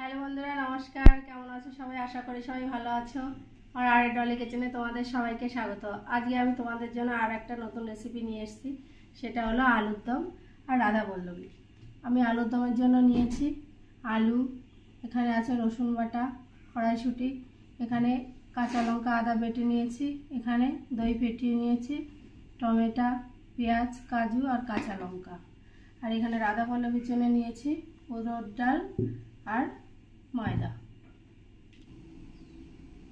Hello বন্ধুরা, নমস্কার। কেমন আছো সবাই? আশা করি সবাই ভালো আছো। আর আরে ডলি কিচেনে তোমাদের সবাইকে স্বাগত। আজকে আমি তোমাদের জন্য আর একটা নতুন রেসিপি নিয়ে এসেছি। সেটা হলো আলুর দম আর রাধা পল্লবী। আমি আলুর দমের জন্য নিয়েছি আলু, এখানে আছে রসুন বাটা, কড়াইশুঁটি, এখানে কাঁচা লঙ্কা আদা বেটে নিয়েছি, এখানে দই ফেটিয়ে নিয়েছি, টমেটো, পেঁয়াজ, কাজু আর কাঁচা লঙ্কা। আর এখানে রাধা পল্লবীর জন্য নিয়েছি উড়দ ডাল আর ময়দা।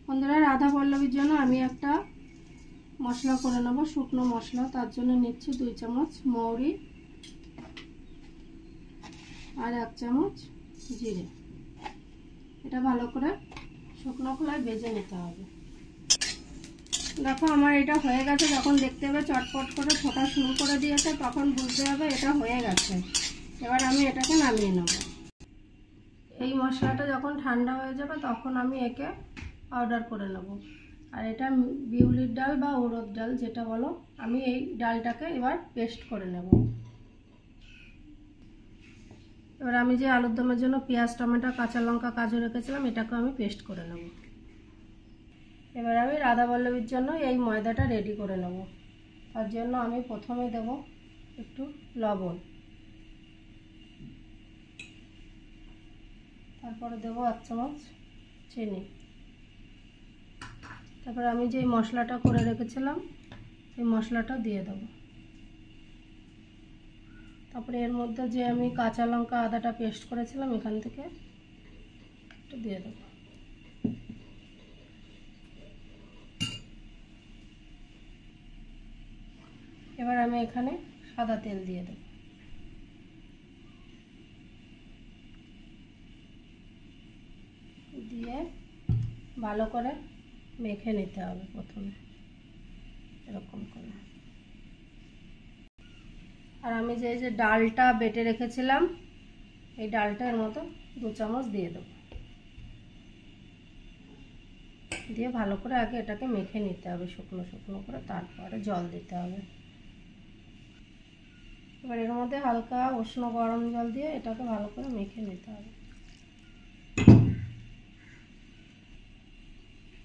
বন্ধুরা, রাধা পল্লবীর জন্য আমি একটা মশলা করে নেব, শুকনো মশলা। তার জন্য নিচ্ছি 2 চামচ মৌরি আর 1 চামচ জিরে। এটা ভালো করে শুকনো খোলায় ভেজে নিতে হবে। দেখো আমার এটা হয়ে গেছে। যখন দেখতে হবে চটপট করে ফোটা শুরু করে দিয়েছে তখন বুঝতে হবে এটা হয়ে গেছে। এবার আমি এটাকে নামিয়ে নেব। এই মশলাটা যখন ঠান্ডা হয়ে যাবে তখন আমি একে পাউডার করে নেব। আর এটা বিউলির ডাল বা উড়দ ডাল যেটা বলো, আমি এই ডালটাকে এবার পেস্ট করে নেব। এবার আমি যে আলুর দমের জন্য পেঁয়াজ, টমেটো, কাঁচা লঙ্কা, কাজু রেখেছিলাম এটাকে আমি পেস্ট করে নেব। এবার আমি রাধা পল্লবীর জন্য এই ময়দাটা রেডি করে নেব। তার জন্য আমি প্রথমে দেব একটু লবণ, তারপরে দেবো 1 চামচ চিনি, তারপরে আমি যে মশলাটা করে রেখেছিলাম এই মশলাটা দিয়ে দেবো। তারপরে এর মধ্যে যে আমি কাঁচা লঙ্কা আদাটা পেস্ট করেছিলাম এখান থেকে একটু দিয়ে দেবো। এবার আমি এখানে সাদা তেল দিয়ে দেব। দিয়ে ভালো করে মেখে নিতে হবে প্রথমে এরকম করে। আর আমি যে ডালটা বেটে রেখেছিলাম এই ডালটা এর মতো 2 চামচ দিয়ে দেবো। দিয়ে ভালো করে আগে এটাকে মেখে নিতে হবে শুকনো শুকনো করে, তারপরে জল দিতে হবে। এবার এর মধ্যে হালকা উষ্ণ গরম জল দিয়ে এটাকে ভালো করে মেখে নিতে হবে।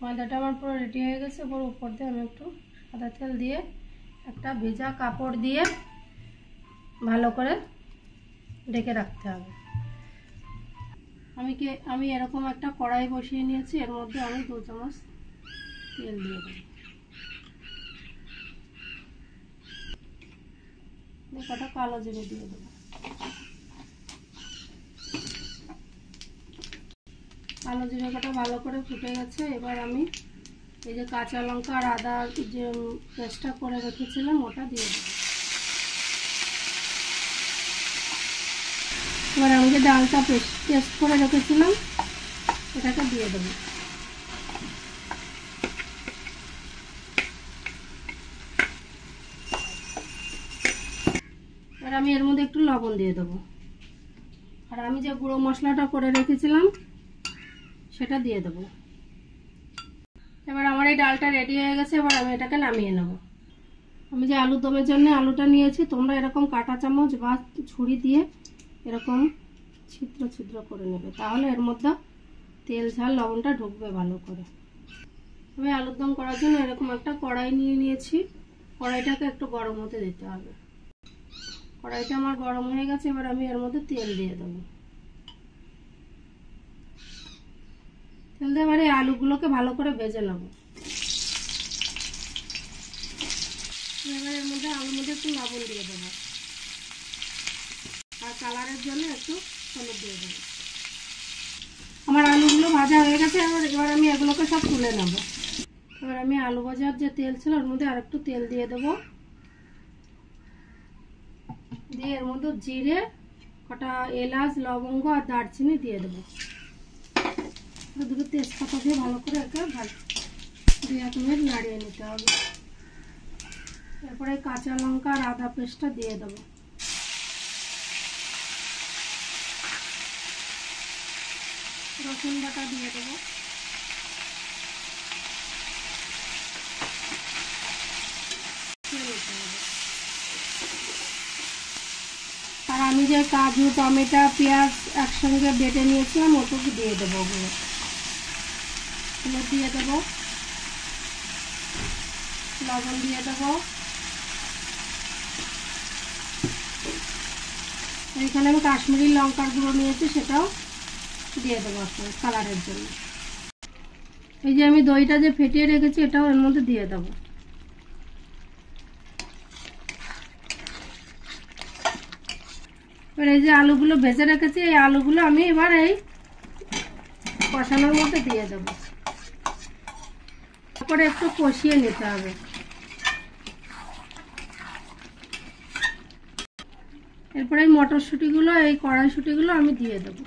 ময়দাটা আমার পুরো রেডি হয়ে গেছে। উপর দিয়ে আমি একটু সাদা তেল দিয়ে একটা ভেজা কাপড় দিয়ে ভালো করে ঢেকে রাখতে হবে। আমি এরকম একটা কড়াই বসিয়ে নিয়েছি। এর মধ্যে আমি 2 চামচ তেল দিয়ে দেব। কটা কালো জিরে দিয়ে দেবো। কালো জিরে কটা ভালো করে ফুটে গেছে। এবার আমি এই যে কাঁচা লঙ্কা আর আদা যে পেস্টটা করে রেখেছিলাম ওটা দিয়ে দেবো। এবার আমি যে ডালটা পেস্ট করে রেখেছিলাম এটাকে দিয়ে দেবো। এবার আমি এর মধ্যে একটু লবণ দিয়ে দেবো। আর আমি যে গুঁড়ো মশলাটা করে রেখেছিলাম সেটা দিয়ে দেবো। এবার আমার এই ডালটা রেডি হয়ে গেছে। এবার আমি এটাকে নামিয়ে নেব। আমি যে আলুর দমের জন্য আলুটা নিয়েছি, তোমরা এরকম কাঁটা চামচ বা ছুরি দিয়ে এরকম ছিদ্র ছিদ্র করে নেবে, তাহলে এর মধ্যে তেল ঝাল লবণটা ঢুকবে ভালো করে। আমি আলুর দম করার জন্য এরকম একটা কড়াই নিয়ে নিয়েছি। কড়াইটাকে একটু গরম হতে দিতে হবে। কড়াইটা আমার গরম হয়ে গেছে। এবার আমি এর মধ্যে তেল দিয়ে দেবো। তেল দিয়ে এবারে আলুগুলোকে ভালো করে ভেজে নেব। এবার এর মধ্যে আলুর মধ্যে একটু লবণ দিয়ে দেবো আর কালারের জন্য একটু হলুদ দিয়ে দেবো। আমার আলুগুলো ভাজা হয়ে গেছে। এবার আমি এগুলোকে সব তুলে নেব। এবার আমি আলু ভাজার যে তেল ছিল ওর মধ্যে আরেকটু তেল দিয়ে দেবো। দিয়ে এর মধ্যে জিরে, কটা এলাচ, লবঙ্গ আর দারচিনি দিয়ে দেবো। দুটো তেজপাতা দিয়ে ভালো করে একে 2-1 মিনিট নাড়িয়ে নিতে হবে। এরপরে কাঁচা লঙ্কা আর আদা পেস্টটা দিয়ে দেবো। রসুন বাটা দিয়ে দেবো। আর আমি আমি যে কাজু টমেটো পেঁয়াজ একসঙ্গে বেটে নিয়েছিলাম ওটুকু দিয়ে দেবো, ওগুলো দিয়ে দেবো, লবণ দিয়ে দেবো। এখানে আমি কাশ্মীরি লঙ্কার গুঁড়ো নিয়েছি, সেটাও দিয়ে দেবো আপনার কালারের জন্য। এই যে আমি দইটা যে ফেটিয়ে রেখেছি এটাও এর মধ্যে দিয়ে দেবো। এবার এই যে আলুগুলো ভেজে রেখেছি, এই আলুগুলো আমি এবার এই কষানোর মধ্যে দিয়ে দেবো। তারপরে একটু কষিয়ে নিতে হবে। এরপরে এই মটরশুঁটিগুলো, এই কড়াইশুঁটিগুলো আমি দিয়ে দেবো।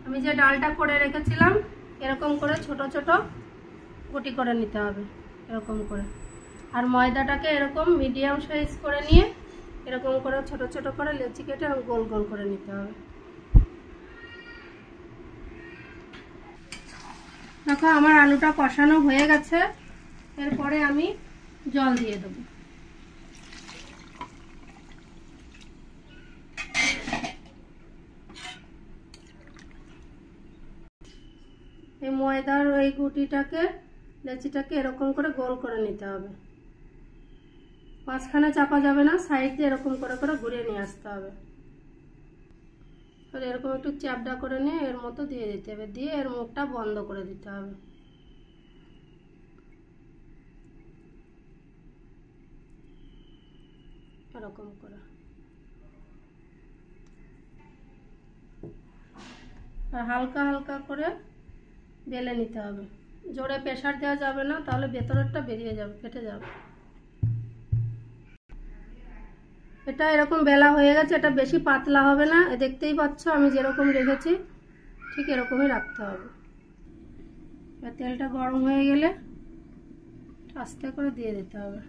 আমি যে ডালটা করে রেখেছিলাম এরকম করে ছোট ছোট গুটি করে নিতে হবে, এরকম করে। আর ময়দাটাকে এরকম মিডিয়াম সাইজ করে নিয়ে এরকম করে ছোট ছোট করে লেচি কেটে গোল গোল করে নিতে হবে। দেখো আমার আলুটা কষানো হয়ে গেছে। এরপরে আমি জল দিয়ে দেবো। এই ময়দার ওই গুটিটাকে লেচিটাকে এরকম করে গোল করে নিতে হবে। মাঝখানে চাপা যাবে না, সাইড দিয়ে এরকম করে করে ঘুরিয়ে নিয়ে আসতে হবে। এরকম একটু চ্যাপটা করে নিয়ে এর মতো দিয়ে দিতে হবে, দিয়ে এর মুখটা বন্ধ করে দিতে হবে। এরকম করে আর হালকা হালকা করে বেলে নিতে হবে। জোরে প্রেসার দেওয়া যাবে না, তাহলে ভেতরেরটা বেরিয়ে যাবে, ফেটে যাবে। এটা এরকম বেলা হয়ে গেছে, এটা বেশি পাতলা হবে না, দেখতেই পাচ্ছ আমি যেরকম রেখেছি ঠিক এরকমই রাখতে হবে। তেলটা গরম হয়ে গেলে আস্তে করে দিয়ে দিতে হবে।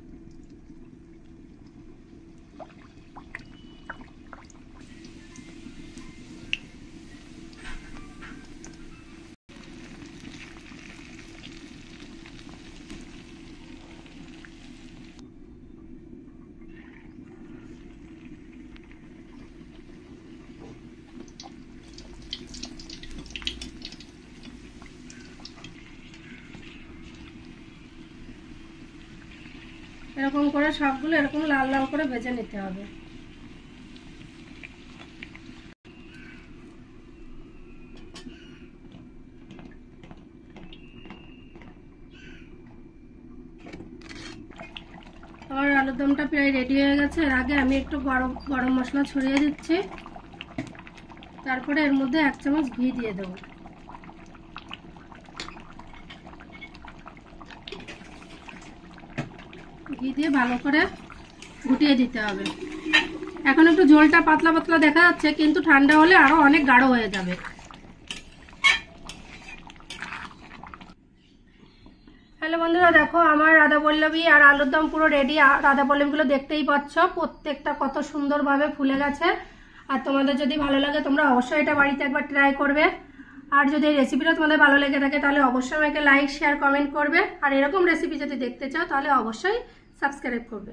এরকম করে সবগুলো এরকম লাল লাল করে ভেজে নিতে হবে। আমার আলুর দমটা প্রায় রেডি হয়ে গেছে। এর আগে আমি একটু গরম মশলা ছড়িয়ে দিচ্ছি, তারপরে এর মধ্যে 1 চামচ ঘি দিয়ে দেবো। ঘি দিয়ে ভালো করে গুটিয়ে দিতে হবে। এখন একটু ঝোলটা পাতলা পাতলা দেখা যাচ্ছে, কিন্তু ঠান্ডা হলে আরো অনেক গাঢ় হয়ে যাবে। হ্যালো বন্ধুরা, দেখো আমার রাধাবল্লভী আর আলুর দম পুরো রেডি। রাধাবল্লভীগুলো দেখতেই পাচ্ছ, প্রত্যেকটা কত সুন্দরভাবে ফুলে গেছে। আর তোমাদের যদি ভালো লাগে তোমরা অবশ্যই এটা বাড়িতে একবার ট্রাই করবে। আর যদি এই রেসিপিটা তোমাদের ভালো লেগে থাকে তাহলে অবশ্যই আমাকে লাইক শেয়ার কমেন্ট করবে। আর এরকম রেসিপি যদি দেখতে চাও তাহলে অবশ্যই সাবস্ক্রাইব করবে।